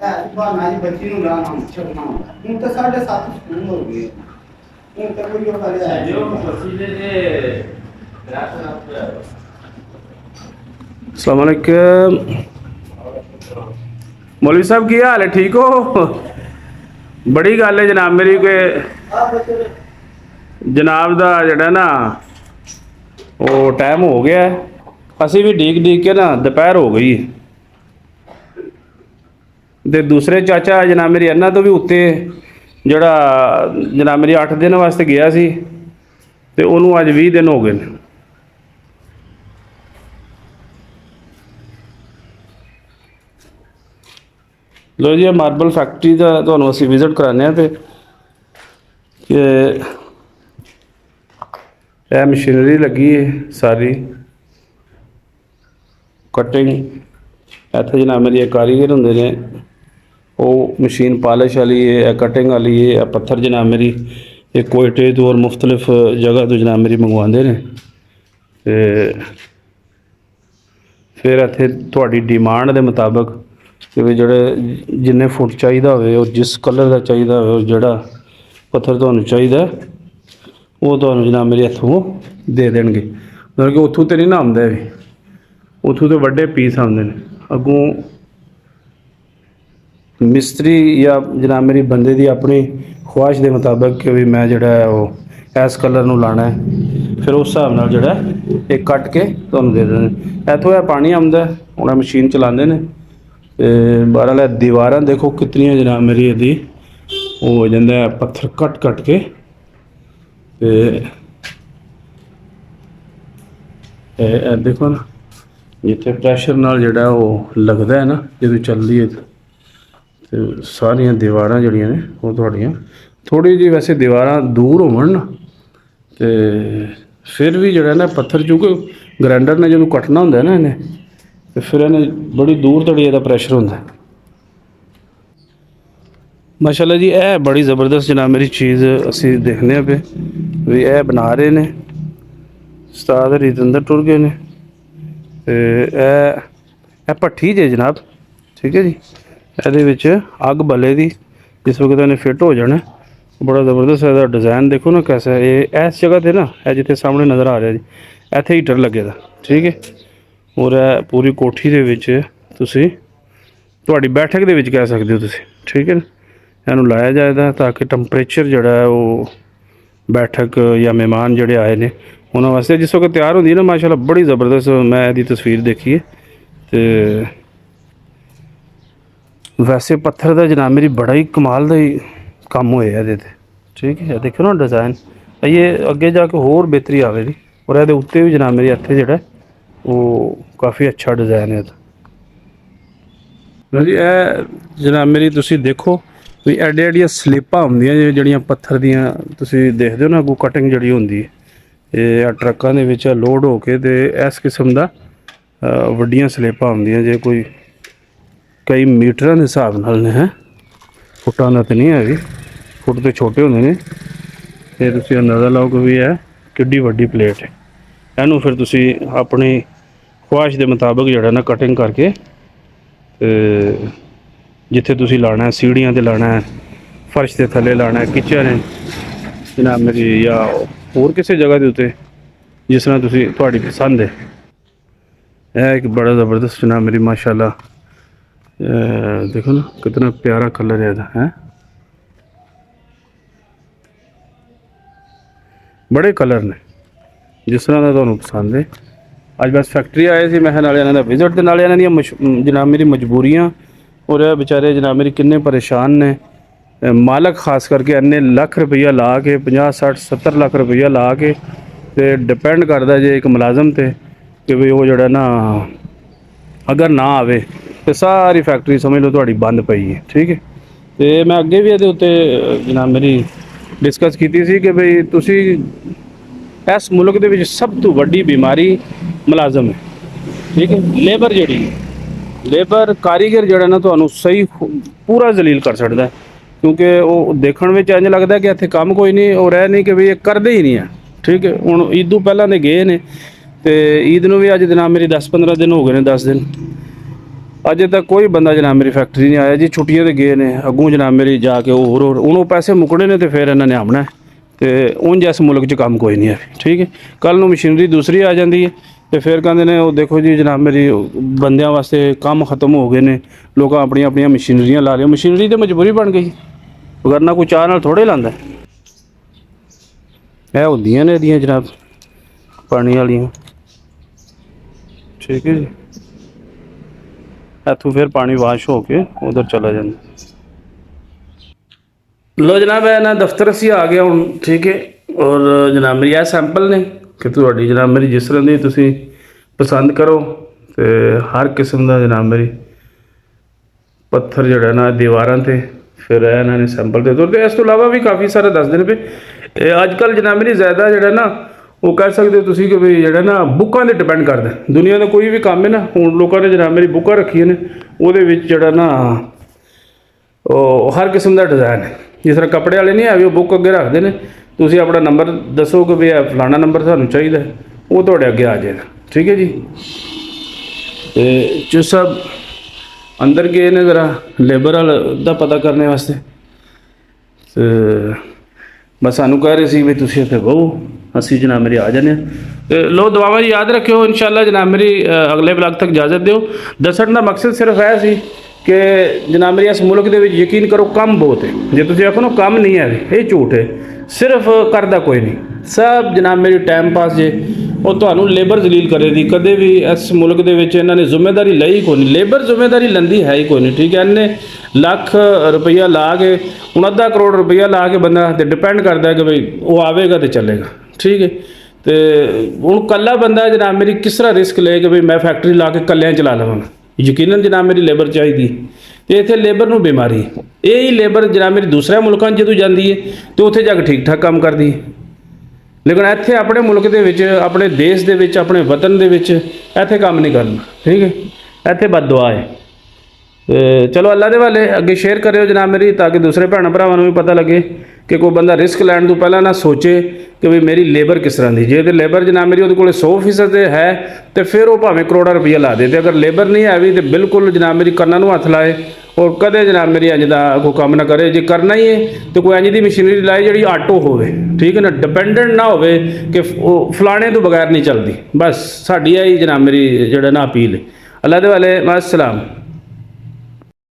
ਬਹਾਨਾ ਜੀ ਬੱਚੀ ਨੂੰ ਲਾਣਾ ਛੱਡਣਾ ਹੁੰਦਾ। ਹੁਣ ਤਾਂ 7:30 ਸਕੂਲ ਹੋ ਗਏ, ਹੁਣ ਤਾਂ ਕੋਈ ਉਹ ਗੱਲ ਹੈ ਜੋ ਵਸੀਲੇ ਦੇ अस्सलाम वालेकुम मौलवी साहब, की हाल है? ठीक हो? बड़ी गल है जनाब मेरी के जनाब दा जड़ा ना वो टाइम हो गया है, असी भी ਡੀਕ के ना दोपहर हो गई है। ते दूसरे चाचा जनाब मेरी अन्ना तो भी उत्ते जड़ा जनाब मेरी 8 दिन वास्ते गया सी ते उन्होंने अज 20 दिन हो गए ने। लो जी, मार्बल फैक्ट्री का तुहानूं असीं विजिट कराने ते कि यह मशीनरी लगी है सारी कटिंग। इत्थे जनाब मेरी कारीगर हुंदे ने, वो मशीन पॉलिश वाली है, कटिंग वाली है, पत्थर जनाब मेरी एक कोयटे तो और मुख्तलिफ जगह तो जनाब मेरी मंगवाते हैं। तो फिर इत्थे तुहाडी डिमांड के मुताबिक कि भी जोड़े जिन्ने फुट चाहिए हो, जिस कलर का चाहिए हो, जोड़ा पत्थर तुहानूं चाहिए वो तुहानूं जनाब मेरे इत्थों दे देंगे। मतलब कि उत्थों तो नहीं ना आउंदा, उत्थों तो वड्डे पीस आउंदे ने। अगों मिस्त्री या जनाब मेरी बंदे की अपनी ख्वाहिश के मुताबिक कि भी मैं जोड़ा है वो इस कलर नूं लाना है, फिर उस हिसाब नाल जोड़ा एक कट के तुहानूं दे देंगे। इत्थों यह पानी आउंदा, हुण मशीन चलाते हैं। बहरहाल दीवारां देखो कितनियां जनाब मेरी यदि वो हो जाता है पत्थर कट कट के। देखो ना जिथे प्रैशर नाल जिहड़ा वो लगता है ना, जो चलती है तो सारिया दीवारां जिहड़ियां ने वो तुहाड़ियां थोड़ी जी वैसे दीवारां दूर होवन ना, तो फिर भी जिहड़ा ना पत्थर चूँकि ग्राइंडर ने जो कटना हुंदा है ना इन्हें, तो फिर इन्हें बड़ी दूर तड़ी इहदा प्रैशर होंदा है। माशाअल्लाह जी, यह बड़ी ज़बरदस्त जनाब मेरी चीज़ असी देखने पे भी यह बना रहे ने उस्ताद रितंदर टुर गए ने। यह भट्ठी जे जनाब, ठीक है जी। ये अग बले दी जिस वक्त इन्हें फिट हो जाना, बड़ा ज़बरदस्त इसका डिज़ाइन देखो ना कैसा है। ये इस जगह पर ना है जिथे सामने नज़र आ रहा जी, इत्थे हीटर लगे दा, ठीक है। और पूरी कोठी दे विच तुसी तुहाडी बैठक दे विच कह सकते हो तुसी, ठीक है ना। इनू लाया जाएगा ताकि टंपरेचर जोड़ा है वो बैठक या मेहमान जोड़े आए ने उन्होंने वास्ते जिस वक्त तैयार होंगी ना, माशाल्लाह बड़ी ज़बरदस्त मैं यदी तस्वीर देखी है। तो वैसे पत्थर का जनाब मेरी बड़ा ही कमाल का ही कम होया ये, ठीक है। देखो ना डिज़ाइन, ये अगे जाके होर बेहतरी आएगी। और ये उत्ते भी जनाब मेरी इत्थे जोड़ा वो काफ़ी अच्छा डिज़ाइन है। जी जनाब मेरी तुसी देखो भी एडिया एडिया स्लिपां होंदियां जिहड़ियां पत्थर दियां तुसी देखदे हो ना, अगों कटिंग जिहड़ी होंदी है ये ट्रकां दे विच लोड हो के ते इस किस्म दा वड्डियां स्लिपां होंदियां जे कोई कई मीटरां दे हिसाब नाल ने, हैं फुटां दा ते नहीं है, फुट तो छोटे होंदे ने। ते तुसी अंदाज़ा लाओ कि भी है किड्डी वड्डी प्लेट है। इहनूं फिर तुसी अपनी ख्वाहिश के मुताबिक जिहड़ा ना कटिंग करके जिथे तुसी लाना है, सीढ़ियां ते लाना है, फर्श के थले लाना है, किचन है जनाब मेरी, या होर किसी जगह के उत्ते जिस तरह तुसी तुहाडी पसंद है। यह एक बड़ा ज़बरदस्त जनाब मेरी माशाल्लाह, देखो ना कितना प्यारा कलर है इसदा, है बड़े कलर ने जिस तरह का तुहानूं पसंद है। अज बस फैक्ट्री आए थे, मैं नाले इन्हां दा विजिट ते नाले इन्हां दियां जनाब मेरी मजबूरियां और बेचारे जनाब मेरी किन्ने परेशान ने। मालक खास करके इन्ने लख रुपया ला के 50 60 70 लाख रुपया ला के ते डिपेंड करता जे एक मुलाजम ते कि भी वो जड़ा ना अगर ना आवे तो सारी फैक्ट्री समझ लो तुहाड़ी बंद पई है, ठीक है। तो मैं अगे भी ये उत्ते जनाब मेरी डिस्कस की सी कि भाई तुसी इस मुल्क दे विच सब तो वड्डी बीमारी मुलाजम है, ठीक है। लेबर जी लेबर कारीगर जड़ा ना तो सही पूरा जलील कर सकता है, क्योंकि वो देखने में इंज लगता है कि इत्थे काम कोई नहीं और है नहीं कि भी ये करते ही नहीं है, ठीक है। हुण ईद तो पहलां दे गए ने तो ईद नूं भी अज जनाब मेरी 10 15 दिन हो गए ने, 10 दिन ਅਜੇ ਤੱਕ ਕੋਈ ਬੰਦਾ ਜਨਾਬ ਮੇਰੀ ਫੈਕਟਰੀ ਨਹੀਂ ਆਇਆ ਜੀ। ਛੁੱਟੀਆਂ ਤੇ ਗਏ ਨੇ ਅੱਗੋਂ ਜਨਾਬ ਮੇਰੀ ਜਾ ਕੇ ਹੋਰ ਉਹਨੂੰ ਪੈਸੇ ਮੁੱਕਣੇ ਨੇ ਤੇ ਫਿਰ ਇਹਨਾਂ ਨੇ ਆਉਣਾ ਤੇ ਉਂਝ ਇਸ ਮੁਲਕ 'ਚ ਕੰਮ ਕੋਈ ਨਹੀਂ ਹੈ। ਠੀਕ ਹੈ, ਕੱਲ ਨੂੰ ਮਸ਼ੀਨਰੀ ਦੂਸਰੀ ਆ ਜਾਂਦੀ ਹੈ ਤੇ ਫਿਰ ਕਹਿੰਦੇ ਨੇ ਉਹ ਦੇਖੋ ਜੀ ਜਨਾਬ ਮੇਰੀ ਬੰਦਿਆਂ ਵਾਸਤੇ ਕੰਮ ਖਤਮ ਹੋ ਗਏ ਨੇ, ਲੋਕਾਂ ਆਪਣੀਆਂ ਆਪਣੀਆਂ ਮਸ਼ੀਨਰੀਆਂ ਲਾ ਲਈਆਂ। ਮਸ਼ੀਨਰੀ ਤੇ ਮਜਬੂਰੀ ਬਣ ਗਈ, ਵਗਰਨਾ ਕੋਈ ਚਾਹ ਨਾਲ ਥੋੜ੍ਹੇ ਲਾਂਦਾ। ਇਹ ਹੁੰਦੀਆਂ ਨੇ ਇਹਦੀਆਂ ਜਨਾਬ ਪਾਣੀ ਵਾਲੀਆਂ। ਠੀਕ ਹੈ ਜੀ, ਇੱਥੋਂ ਫਿਰ ਪਾਣੀ ਵਾਸ਼ ਹੋ ਕੇ ਉਧਰ ਚਲਾ ਜਾਂਦਾ। ਲੋ ਜਨਾਬ ਇਹ ਨਾ ਦਫ਼ਤਰ ਅਸੀਂ ਆ ਗਿਆ ਹੁਣ। ਠੀਕ ਹੈ, ਔਰ ਜਨਾਬ ਮੇਰੀ ਇਹ ਸੈਂਪਲ ਨੇ ਕਿ ਤੁਹਾਡੀ ਜਨਾਬ ਮੇਰੀ ਜਿਸ ਤਰ੍ਹਾਂ ਦੀ ਤੁਸੀਂ ਪਸੰਦ ਕਰੋ ਤੇ ਹਰ ਕਿਸਮ ਦਾ ਜਨਾਬ ਮੇਰੀ ਪੱਥਰ ਜਿਹੜਾ ਨਾ ਦੀਵਾਰਾਂ ਤੇ ਫਿਰ ਇਹਨਾਂ ਨੇ ਸੈਂਪਲ ਦੇ ਤੌਰ ਤੇ। ਇਸ ਤੋਂ ਇਲਾਵਾ ਵੀ ਕਾਫੀ ਸਾਰਾ ਦੱਸਦੇ ਨੇ ਵੀ ਅੱਜ ਕੱਲ੍ਹ ਜਨਾਬ ਮੇਰੀ ਜ਼ਿਆਦਾ ਜਿਹੜਾ ਨਾ ਉਹ ਕਹਿ ਸਕਦੇ ਹੋ ਤੁਸੀਂ ਕਿ ਵੀ ਜਿਹੜਾ ਨਾ ਬੁੱਕਾਂ 'ਤੇ ਡਿਪੈਂਡ ਕਰਦਾ। ਦੁਨੀਆ ਦਾ ਕੋਈ ਵੀ ਕੰਮ ਹੈ ਨਾ, ਹੁਣ ਲੋਕਾਂ ਨੇ ਜਨਾਬ ਮੇਰੀ ਬੁੱਕਾਂ ਰੱਖੀਆਂ ਨੇ, ਉਹਦੇ ਵਿੱਚ ਜਿਹੜਾ ਨਾ ਉਹ ਹਰ ਕਿਸਮ ਦਾ ਡਿਜ਼ਾਇਨ ਹੈ। ਜਿਸ ਤਰ੍ਹਾਂ ਕੱਪੜੇ ਵਾਲੇ ਨਹੀਂ ਆਵੇ ਉਹ ਬੁੱਕ ਅੱਗੇ ਰੱਖਦੇ ਨੇ, ਤੁਸੀਂ ਆਪਣਾ ਨੰਬਰ ਦੱਸੋ ਕਿ ਵੀ ਇਹ ਫਲਾਣਾ ਨੰਬਰ ਸਾਨੂੰ ਚਾਹੀਦਾ, ਉਹ ਤੁਹਾਡੇ ਅੱਗੇ ਆ ਜਾਏਗਾ। ਠੀਕ ਹੈ ਜੀ, ਤੇ ਜੋ ਸਭ ਅੰਦਰ ਗਏ ਨੇ ਜ਼ਰਾ ਲੇਬਰ ਵਾਲਾ ਦਾ ਪਤਾ ਕਰਨੇ ਵਾਸਤੇ ਤੇ ਬਸ ਸਾਨੂੰ ਕਹਿ ਰਹੇ ਸੀ ਵੀ ਤੁਸੀਂ ਇੱਥੇ ਬਹੋ, ਅਸੀਂ ਜਨਾਬ ਮੇਰੀ ਆ ਜਾਂਦੇ ਹਾਂ। ਤੇ ਲੋ ਦੁਆਵਾਂ ਜੀ ਯਾਦ ਰੱਖਿਓ ਇਨਸ਼ਾਅੱਲਾ ਜਨਾਬ ਮੇਰੀ ਅਗਲੇ ਵਲੌਗ ਤੱਕ ਇਜਾਜ਼ਤ ਦਿਓ। ਦੱਸਣ ਦਾ ਮਕਸਦ ਸਿਰਫ ਇਹ ਸੀ ਕਿ ਜਨਾਬ ਮੇਰੀ ਇਸ ਮੁਲਕ ਦੇ ਵਿੱਚ ਯਕੀਨ ਕਰੋ ਕੰਮ ਬਹੁਤ ਹੈ। ਜੇ ਤੁਸੀਂ ਆਖੋ ਨਾ ਕੰਮ ਨਹੀਂ ਹੈ, ਇਹ ਝੂਠ ਹੈ। ਸਿਰਫ ਕਰਦਾ ਕੋਈ ਨਹੀਂ, ਸਭ ਜਨਾਬ ਮੇਰੀ ਟਾਈਮ ਪਾਸ ਜੇ। ਉਹ ਤੁਹਾਨੂੰ ਲੇਬਰ ਜ਼ਲੀਲ ਕਰੇ ਦੀ, ਕਦੇ ਵੀ ਇਸ ਮੁਲਕ ਦੇ ਵਿੱਚ ਇਹਨਾਂ ਨੇ ਜ਼ਿੰਮੇਵਾਰੀ ਲਈ ਕੋਈ ਨਹੀਂ। ਲੇਬਰ ਜ਼ਿੰਮੇਵਾਰੀ ਲੈਂਦੀ ਹੈ ਹੀ ਕੋਈ ਨਹੀਂ। ਠੀਕ ਹੈ, ਇਹਨੇ ਲੱਖ ਰੁਪਈਆ ਲਾ ਕੇ ਹੁਣ ਅੱਧਾ ਕਰੋੜ ਰੁਪਈਆ ਲਾ ਕੇ ਬੰਦਾ ਤੇ ਡਿਪੈਂਡ ਕਰਦਾ ਕਿ ਬਈ ਉਹ ਆਵੇਗਾ ਤੇ ਚੱਲੇਗਾ। ਠੀਕ ਹੈ, ਤੇ ਹੁਣ ਕੱਲਾ ਬੰਦਾ ਜਨਾਬ ਮੇਰੀ ਕਿਸ ਤਰ੍ਹਾਂ ਰਿਸਕ ਲਏ ਕਿ ਬਈ ਮੈਂ ਫੈਕਟਰੀ ਲਾ ਕੇ ਕੱਲਿਆਂ ਚਲਾ ਲਵਾਂਗਾ। ਯਕੀਨਨ ਜਨਾਬ ਮੇਰੀ ਲੇਬਰ ਚਾਹੀਦੀ ਤੇ ਇੱਥੇ ਲੇਬਰ ਨੂੰ ਬਿਮਾਰੀ। ਇਹ ਹੀ ਲੇਬਰ ਜਨਾਬ ਮੇਰੀ ਦੂਸਰੇ ਮੁਲਕਾਂ 'ਚ ਜਦੋਂ ਜਾਂਦੀ ਹੈ ਤੇ ਉੱਥੇ ਜਾ ਕੇ ਠੀਕ ਠਾਕ ਕੰਮ ਕਰਦੀ ਹੈ, ਲੇਕਿਨ ਇੱਥੇ ਆਪਣੇ ਮੁਲਕ ਦੇ ਵਿੱਚ, ਆਪਣੇ ਦੇਸ਼ ਦੇ ਵਿੱਚ, ਆਪਣੇ ਵਤਨ ਦੇ ਵਿੱਚ ਇੱਥੇ ਕੰਮ ਨਹੀਂ ਕਰਨਾ। ਠੀਕ ਹੈ, ਇੱਥੇ ਬਦਦੁਆ ਹੈ। ਚਲੋ ਅੱਲਾ ਦੇ ਵਾਲੇ ਅੱਗੇ ਸ਼ੇਅਰ ਕਰਿਓ ਜਨਾਬ ਮੇਰੀ, ਤਾਂ ਕਿ ਦੂਸਰੇ ਭੈਣਾਂ ਭਰਾਵਾਂ ਨੂੰ ਵੀ ਪਤਾ ਲੱਗੇ ਕਿ ਕੋਈ ਬੰਦਾ ਰਿਸਕ ਲੈਣ ਤੋਂ ਪਹਿਲਾਂ ਨਾ ਸੋਚੇ ਕਿ ਵੀ ਮੇਰੀ ਲੇਬਰ ਕਿਸ ਤਰ੍ਹਾਂ ਦੀ। ਜੇ ਤੇ ਲੇਬਰ ਜਨਾਬ ਮੇਰੀ ਉਹਦੇ ਕੋਲ 100% ਹੈ ਤੇ ਫਿਰ ਉਹ ਭਾਵੇਂ ਕਰੋੜਾਂ ਰੁਪਈਆ ਲਾ ਦੇ, ਤੇ ਅਗਰ ਲੇਬਰ ਨਹੀਂ ਹੈ ਵੀ ਤੇ ਬਿਲਕੁਲ ਜਨਾਬ ਮੇਰੀ ਕੰਨਾਂ ਨੂੰ ਹੱਥ ਲਾਏ ਔਰ ਕਦੇ ਜਨਾਬ ਮੇਰੀ ਇੰਝ ਦਾ ਕੋਈ ਕੰਮ ਨਾ ਕਰੇ। ਜੇ ਕਰਨਾ ਹੀ ਹੈ ਤੇ ਕੋਈ ਇੰਝ ਦੀ ਮਸ਼ੀਨਰੀ ਲਾਏ ਜਿਹੜੀ ਆਟੋ ਹੋਵੇ। ਠੀਕ ਹੈ ਨਾ, ਡਿਪੈਂਡੈਂਟ ਨਾ ਹੋਵੇ ਕਿ ਉਹ ਫਲਾਣੇ ਤੋਂ ਬਗੈਰ ਨਹੀਂ ਚੱਲਦੀ। ਬਸ ਸਾਡੀ ਇਹ ਜਨਾਬ ਮੇਰੀ ਜਿਹੜਾ ਨਾ ਅਪੀਲ ਹੈ। ਅੱਲਾ ਦੇ ਵਾਲੇ, ਮਾਸਲਾਮ।